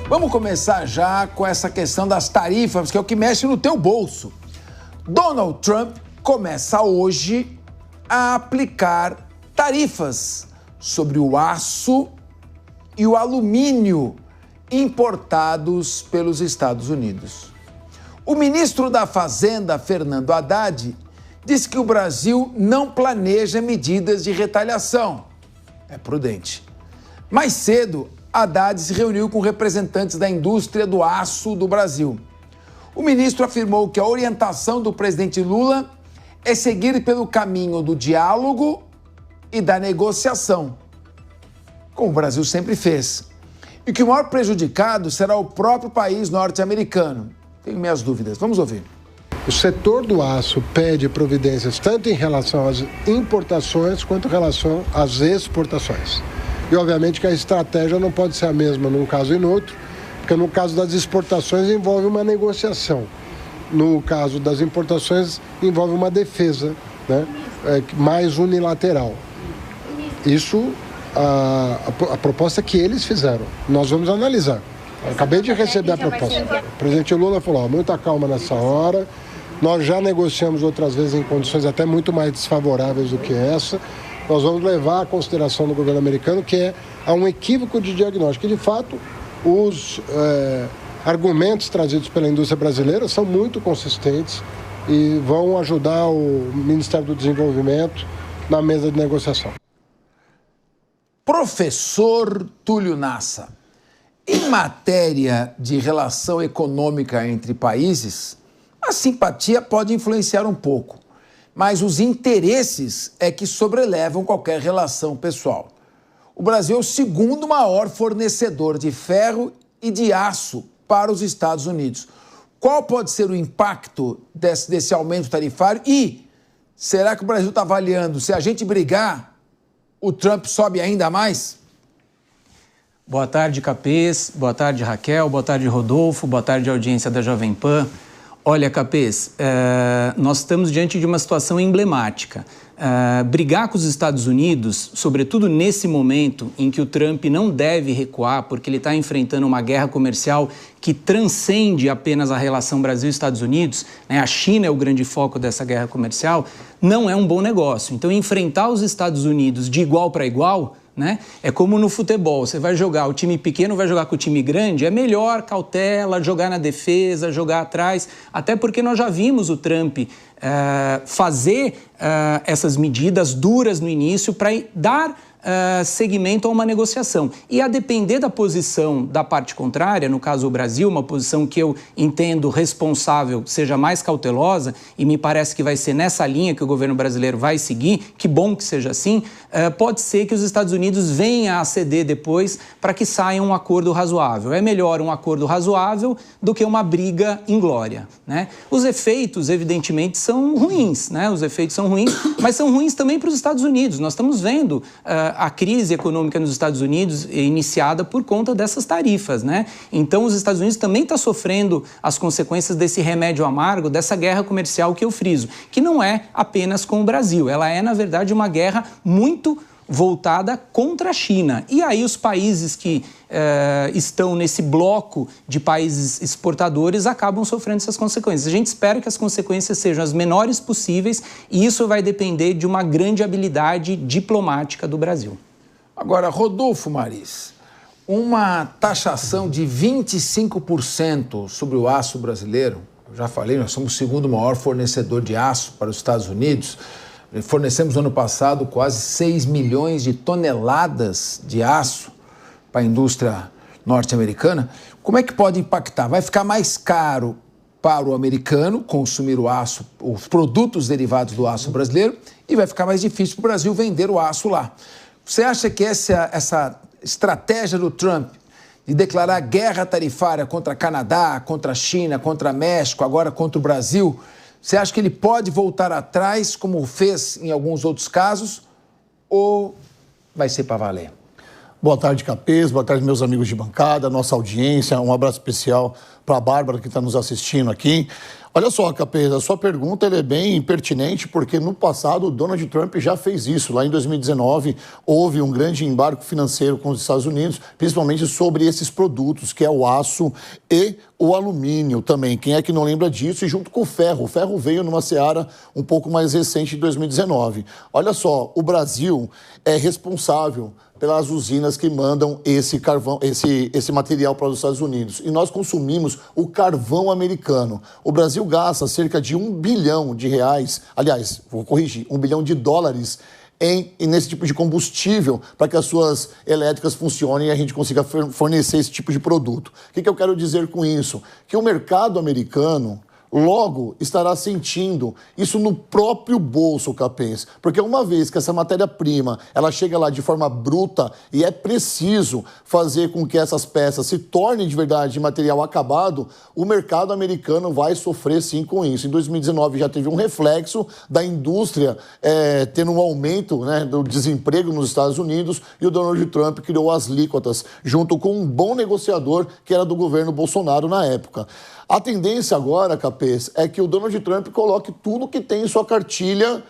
Vamos começar já com essa questão das tarifas, que é o que mexe no teu bolso. Donald Trump começa hoje a aplicar tarifas sobre o aço e o alumínio importados pelos Estados Unidos. O ministro da Fazenda, Fernando Haddad, disse que o Brasil não planeja medidas de retaliação. É prudente. Mais cedo, Haddad se reuniu com representantes da indústria do aço do Brasil. O ministro afirmou que a orientação do presidente Lula é seguir pelo caminho do diálogo e da negociação, como o Brasil sempre fez. E que o maior prejudicado será o próprio país norte-americano. Tenho minhas dúvidas. Vamos ouvir. O setor do aço pede providências tanto em relação às importações quanto em relação às exportações. E, obviamente, que a estratégia não pode ser a mesma num caso e no outro, porque no caso das exportações envolve uma negociação. No caso das importações envolve uma defesa, né, mais unilateral. Isso, a proposta que eles fizeram. Nós vamos analisar. Eu acabei de receber a proposta. O presidente Lula falou, muita calma nessa hora. Nós já negociamos outras vezes em condições até muito mais desfavoráveis do que essa. Nós vamos levar à consideração do governo americano que há um equívoco de diagnóstico. Que, de fato, os argumentos trazidos pela indústria brasileira são muito consistentes e vão ajudar o Ministério do Desenvolvimento na mesa de negociação. Professor Túlio Nassa, em matéria de relação econômica entre países, a simpatia pode influenciar um pouco, mas os interesses é que sobrelevam qualquer relação pessoal. O Brasil é o segundo maior fornecedor de ferro e de aço para os Estados Unidos. Qual pode ser o impacto desse aumento tarifário? E será que o Brasil está avaliando, se a gente brigar, o Trump sobe ainda mais? Boa tarde, Capês. Boa tarde, Raquel. Boa tarde, Rodolfo. Boa tarde, audiência da Jovem Pan. Olha, Capês, nós estamos diante de uma situação emblemática. Brigar com os Estados Unidos, sobretudo nesse momento em que o Trump não deve recuar, porque ele está enfrentando uma guerra comercial que transcende apenas a relação Brasil-Estados Unidos, né? A China é o grande foco dessa guerra comercial, não é um bom negócio. Então, enfrentar os Estados Unidos de igual para igual, né? É como no futebol, você vai jogar, o time pequeno vai jogar com o time grande, é melhor cautela, jogar na defesa, jogar atrás, até porque nós já vimos o Trump fazer essas medidas duras no início para dar seguimento a uma negociação. E a depender da posição da parte contrária, no caso o Brasil, uma posição que eu entendo responsável, seja mais cautelosa, e me parece que vai ser nessa linha que o governo brasileiro vai seguir, que bom que seja assim, pode ser que os Estados Unidos venham a ceder depois para que saia um acordo razoável. É melhor um acordo razoável do que uma briga inglória, né? Os efeitos, evidentemente, são ruins, né? Os efeitos são ruins, mas são ruins também para os Estados Unidos. Nós estamos vendo a crise econômica nos Estados Unidos iniciada por conta dessas tarifas, né? Então, os Estados Unidos também estão sofrendo as consequências desse remédio amargo, dessa guerra comercial que eu friso, que não é apenas com o Brasil. Ela é, na verdade, uma guerra muito voltada contra a China. E aí os países que estão nesse bloco de países exportadores acabam sofrendo essas consequências. A gente espera que as consequências sejam as menores possíveis e isso vai depender de uma grande habilidade diplomática do Brasil. Agora, Rodolfo Maris, uma taxação de 25% sobre o aço brasileiro, eu já falei, nós somos o segundo maior fornecedor de aço para os Estados Unidos. Fornecemos no ano passado quase 6 milhões de toneladas de aço para a indústria norte-americana. Como é que pode impactar? Vai ficar mais caro para o americano consumir o aço, os produtos derivados do aço brasileiro, e vai ficar mais difícil para o Brasil vender o aço lá. Você acha que essa estratégia do Trump de declarar guerra tarifária contra Canadá, contra a China, contra México, agora contra o Brasil, você acha que ele pode voltar atrás, como fez em alguns outros casos, ou vai ser para valer? Boa tarde, Capês. Boa tarde, meus amigos de bancada, nossa audiência. Um abraço especial para a Bárbara, que está nos assistindo aqui. Olha só, Capês, a sua pergunta é bem pertinente, porque no passado o Donald Trump já fez isso. Lá em 2019, houve um grande embargo financeiro com os Estados Unidos, principalmente sobre esses produtos, que é o aço e o alumínio também. Quem é que não lembra disso? E junto com o ferro. O ferro veio numa seara um pouco mais recente, de 2019. Olha só, o Brasil é responsável pelas usinas que mandam esse carvão, esse material para os Estados Unidos. E nós consumimos o carvão americano. O Brasil gasta cerca de R$1 bilhão, aliás, vou corrigir, $1 bilhão nesse tipo de combustível para que as suas elétricas funcionem e a gente consiga fornecer esse tipo de produto. O que eu quero dizer com isso? Que o mercado americano logo estará sentindo isso no próprio bolso, Capês. Porque uma vez que essa matéria-prima ela chega lá de forma bruta e é preciso fazer com que essas peças se tornem de verdade material acabado, o mercado americano vai sofrer sim com isso. Em 2019 já teve um reflexo da indústria tendo um aumento, né, do desemprego nos Estados Unidos, e o Donald Trump criou as alíquotas junto com um bom negociador que era do governo Bolsonaro na época. A tendência agora, Capês, é que o Donald Trump coloque tudo que tem em sua cartilha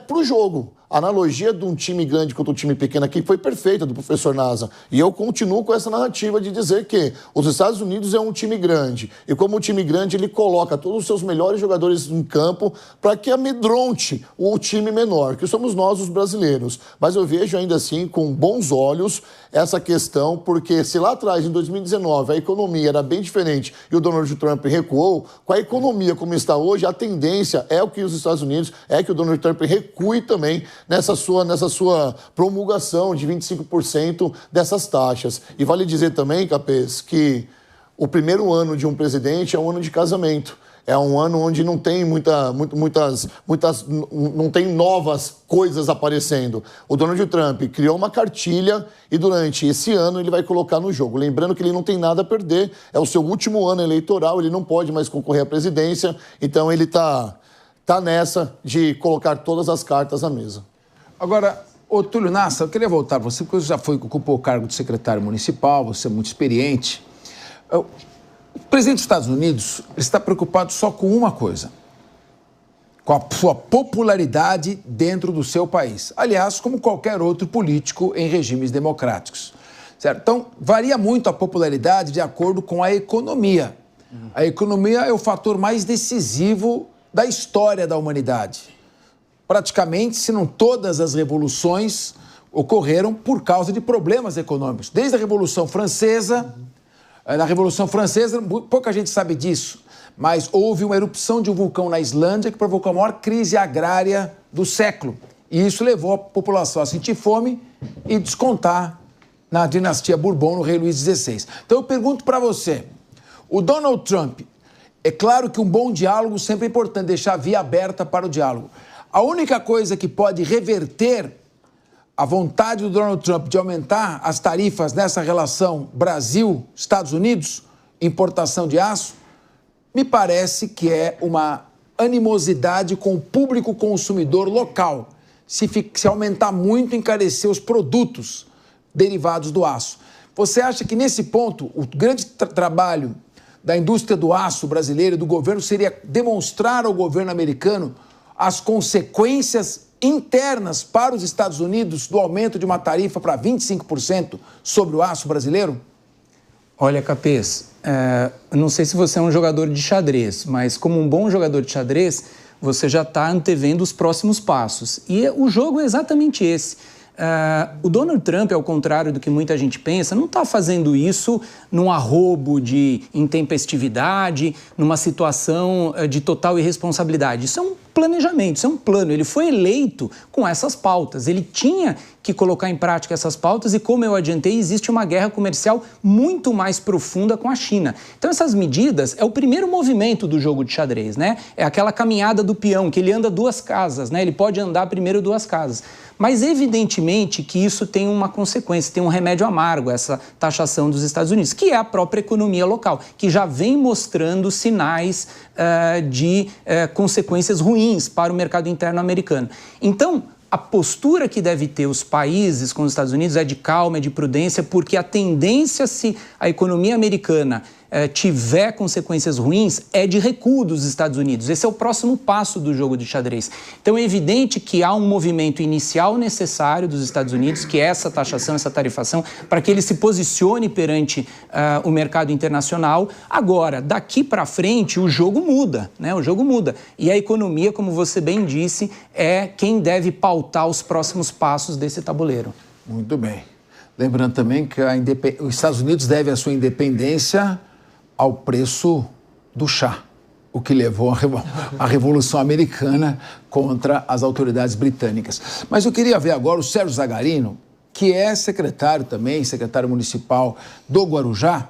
para o jogo. A analogia de um time grande contra um time pequeno aqui foi perfeita do professor Nasa. E eu continuo com essa narrativa de dizer que os Estados Unidos é um time grande. E como um time grande, ele coloca todos os seus melhores jogadores em campo para que amedronte o time menor, que somos nós, os brasileiros. Mas eu vejo ainda assim com bons olhos essa questão, porque se lá atrás, em 2019, a economia era bem diferente e o Donald Trump recuou, com a economia como está hoje, a tendência é o que os Estados Unidos, que o Donald Trump recue também nessa sua promulgação de 25% dessas taxas. E vale dizer também, Capês, que o primeiro ano de um presidente é um ano de casamento. É um ano onde não tem não tem novas coisas aparecendo. O Donald Trump criou uma cartilha e durante esse ano ele vai colocar no jogo. Lembrando que ele não tem nada a perder, é o seu último ano eleitoral, ele não pode mais concorrer à presidência, então ele tá nessa de colocar todas as cartas na mesa. Agora, ô Túlio Nassa, eu queria voltar para você, porque você já ocupou o cargo de secretário municipal, você é muito experiente. O presidente dos Estados Unidos está preocupado só com uma coisa, com a sua popularidade dentro do seu país. Aliás, como qualquer outro político em regimes democráticos. Certo? Então, varia muito a popularidade de acordo com a economia. A economia é o fator mais decisivo da história da humanidade. Praticamente, se não todas as revoluções ocorreram por causa de problemas econômicos. Desde a Revolução Francesa, na Revolução Francesa, pouca gente sabe disso, mas houve uma erupção de um vulcão na Islândia que provocou a maior crise agrária do século. E isso levou a população a sentir fome e descontar na dinastia Bourbon, no rei Luís XVI. Então eu pergunto para você, o Donald Trump, é claro que um bom diálogo sempre é importante, deixar a via aberta para o diálogo. A única coisa que pode reverter a vontade do Donald Trump de aumentar as tarifas nessa relação Brasil-Estados Unidos, importação de aço, me parece que é uma animosidade com o público consumidor local. Se aumentar muito, encarecer os produtos derivados do aço. Você acha que nesse ponto o grande trabalho da indústria do aço brasileira e do governo seria demonstrar ao governo americano as consequências internas para os Estados Unidos do aumento de uma tarifa para 25% sobre o aço brasileiro? Olha, Capês, não sei se você é um jogador de xadrez, mas como um bom jogador de xadrez, você já está antevendo os próximos passos. E o jogo é exatamente esse. O Donald Trump, ao contrário do que muita gente pensa, não está fazendo isso num arrobo de intempestividade, numa situação de total irresponsabilidade. Isso é um planejamento, isso é um plano. Ele foi eleito com essas pautas. Ele tinha que colocar em prática essas pautas e, como eu adiantei, existe uma guerra comercial muito mais profunda com a China. Então, essas medidas é o primeiro movimento do jogo de xadrez, né? É aquela caminhada do peão, que ele anda duas casas, né? Ele pode andar primeiro duas casas. Mas, evidentemente, que isso tem uma consequência, tem um remédio amargo, essa taxação dos Estados Unidos, que é a própria economia local, que já vem mostrando sinais de consequências ruins para o mercado interno americano. Então, a postura que deve ter os países com os Estados Unidos é de calma, é de prudência, porque a tendência, se a economia americana tiver consequências ruins, é de recuo dos Estados Unidos. Esse é o próximo passo do jogo de xadrez. Então é evidente que há um movimento inicial necessário dos Estados Unidos, que é essa taxação, essa tarifação, para que ele se posicione perante o mercado internacional. Agora, daqui para frente, o jogo muda, né? O jogo muda. E a economia, como você bem disse, é quem deve pautar os próximos passos desse tabuleiro. Muito bem. Lembrando também que os Estados Unidos deve a sua independência ao preço do chá, o que levou à Revolução Americana contra as autoridades britânicas. Mas eu queria ver agora o Sérgio Zagarino, que é secretário municipal do Guarujá.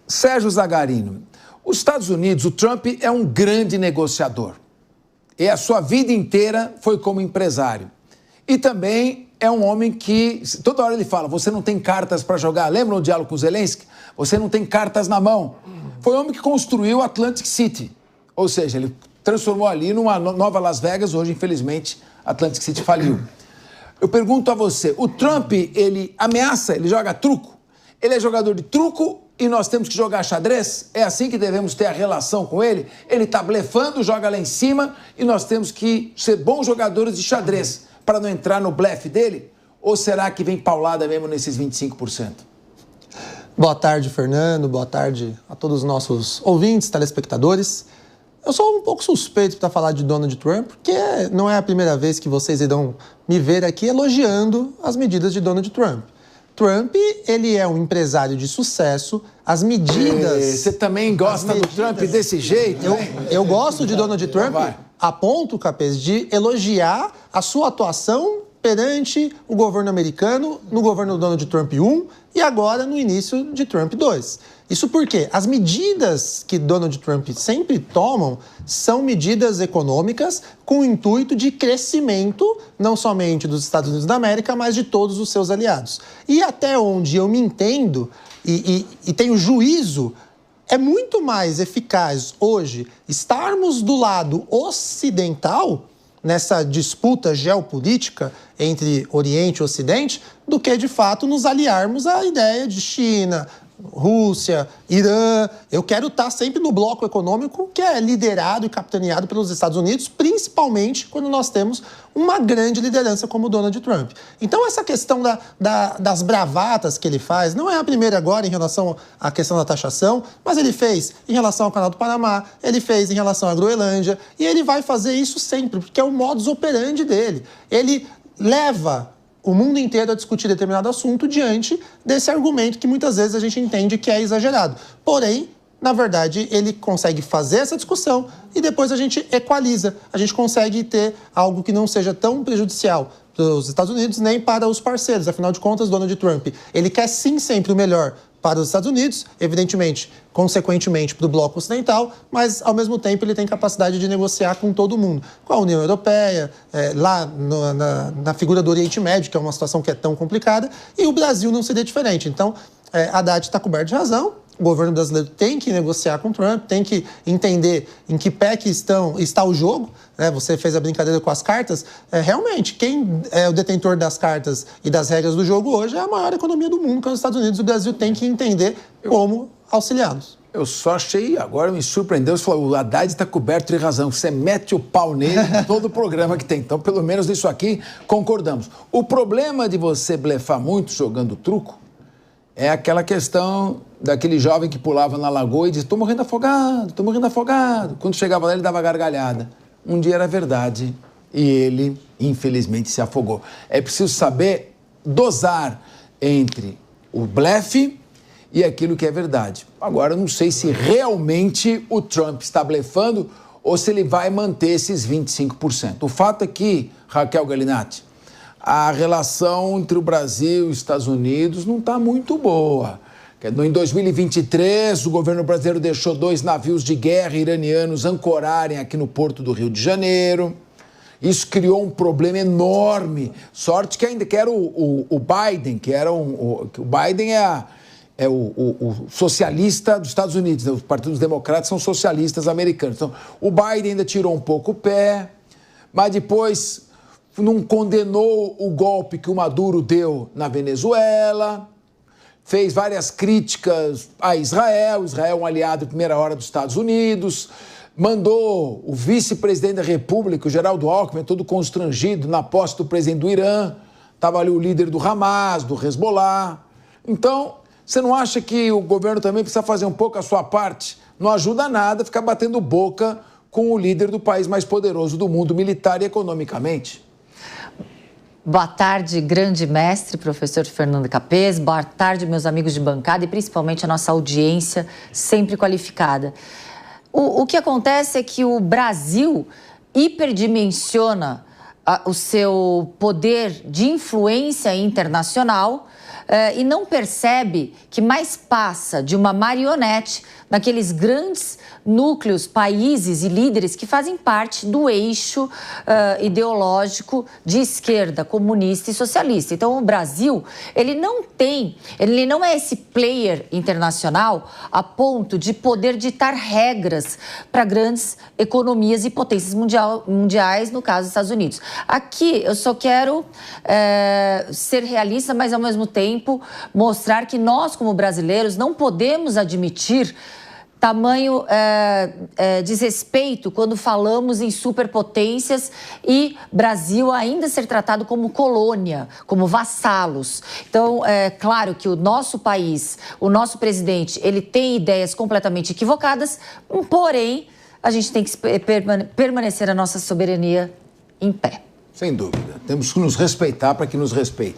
Sérgio Zagarino, os Estados Unidos, o Trump é um grande negociador. E a sua vida inteira foi como empresário. E também é um homem que, toda hora ele fala, você não tem cartas para jogar. Lembra o diálogo com o Zelensky? Você não tem cartas na mão. Foi o homem que construiu Atlantic City. Ou seja, ele transformou ali numa nova Las Vegas. Hoje, infelizmente, Atlantic City faliu. Eu pergunto a você, o Trump, ele ameaça, ele joga truco? Ele é jogador de truco e nós temos que jogar xadrez? É assim que devemos ter a relação com ele? Ele está blefando, joga lá em cima e nós temos que ser bons jogadores de xadrez para não entrar no blefe dele? Ou será que vem paulada mesmo nesses 25%? Boa tarde, Fernando. Boa tarde a todos os nossos ouvintes, telespectadores. Eu sou um pouco suspeito para falar de Donald Trump, porque não é a primeira vez que vocês irão me ver aqui elogiando as medidas de Donald Trump. Trump, ele é um empresário de sucesso, as medidas... Você também gosta do Trump desse jeito? Eu gosto de Donald Trump a ponto, Capês, de elogiar a sua atuação perante o governo americano, no governo do Donald Trump 1 e agora no início de Trump 2. Isso porque as medidas que Donald Trump sempre tomam são medidas econômicas com o intuito de crescimento, não somente dos Estados Unidos da América, mas de todos os seus aliados. E até onde eu me entendo e tenho juízo, é muito mais eficaz hoje estarmos do lado ocidental nessa disputa geopolítica entre Oriente e Ocidente do que, de fato, nos aliarmos à ideia de China, Rússia, Irã. Eu quero estar sempre no bloco econômico que é liderado e capitaneado pelos Estados Unidos, principalmente quando nós temos uma grande liderança como o Donald Trump. Então, essa questão das bravatas que ele faz, não é a primeira agora em relação à questão da taxação, mas ele fez em relação ao Canal do Panamá, ele fez em relação à Groenlândia, e ele vai fazer isso sempre, porque é o modus operandi dele. Ele leva o mundo inteiro a discutir determinado assunto diante desse argumento que muitas vezes a gente entende que é exagerado. Porém, na verdade, ele consegue fazer essa discussão e depois a gente equaliza. A gente consegue ter algo que não seja tão prejudicial para os Estados Unidos nem para os parceiros. Afinal de contas, Donald Trump, ele quer sim sempre o melhor para os Estados Unidos, evidentemente, consequentemente para o bloco ocidental, mas ao mesmo tempo ele tem capacidade de negociar com todo mundo, com a União Europeia, lá na figura do Oriente Médio, que é uma situação que é tão complicada, e o Brasil não seria diferente. Então, Haddad está coberto de razão, o governo brasileiro tem que negociar com o Trump, tem que entender em que pé que está o jogo, né? Você fez a brincadeira com as cartas. Realmente, quem é o detentor das cartas e das regras do jogo hoje é a maior economia do mundo, que é os Estados Unidos. O Brasil tem que entender como auxiliá-los. Eu só achei, agora me surpreendeu, você falou, o Haddad está coberto de razão, você mete o pau nele em todo o programa que tem. Então, pelo menos nisso aqui, concordamos. O problema de você blefar muito jogando truco é aquela questão daquele jovem que pulava na lagoa e dizia, estou morrendo afogado, estou morrendo afogado. Quando chegava lá, ele dava gargalhada. Um dia era verdade e ele, infelizmente, se afogou. É preciso saber dosar entre o blefe e aquilo que é verdade. Agora, eu não sei se realmente o Trump está blefando ou se ele vai manter esses 25%. O fato é que, Raquel Galinatti, a relação entre o Brasil e os Estados Unidos não está muito boa. Em 2023, o governo brasileiro deixou 2 navios de guerra iranianos ancorarem aqui no porto do Rio de Janeiro. Isso criou um problema enorme. Sorte que ainda que era o Biden, o Biden é o socialista dos Estados Unidos, né? Os partidos democratas são socialistas americanos. Então, o Biden ainda tirou um pouco o pé, mas depois não condenou o golpe que o Maduro deu na Venezuela. fez várias críticas a Israel. Israel é um aliado de primeira hora dos Estados Unidos. Mandou o vice-presidente da República, o Geraldo Alckmin, todo constrangido na posse do presidente do Irã. Estava ali o líder do Hamas, do Hezbollah. Então, você não acha que o governo também precisa fazer um pouco a sua parte? Não ajuda nada ficar batendo boca com o líder do país mais poderoso do mundo, militar e economicamente. Boa tarde, grande mestre, professor Fernando Capês. Boa tarde, meus amigos de bancada e principalmente a nossa audiência sempre qualificada. O que acontece é que o Brasil hiperdimensiona o seu poder de influência internacional e não percebe que mais passa de uma marionete naqueles grandes núcleos, países e líderes que fazem parte do eixo ideológico de esquerda, comunista e socialista. Então, o Brasil, ele não é esse player internacional a ponto de poder ditar regras para grandes economias e potências mundiais, no caso dos Estados Unidos. Aqui, eu só quero ser realista, mas, ao mesmo tempo, mostrar que nós, como brasileiros, não podemos admitir tamanho desrespeito quando falamos em superpotências e Brasil ainda ser tratado como colônia, como vassalos. Então, é claro que o nosso país, o nosso presidente, ele tem ideias completamente equivocadas, porém, a gente tem que permanecer a nossa soberania em pé. Sem dúvida. Temos que nos respeitar para que nos respeitem.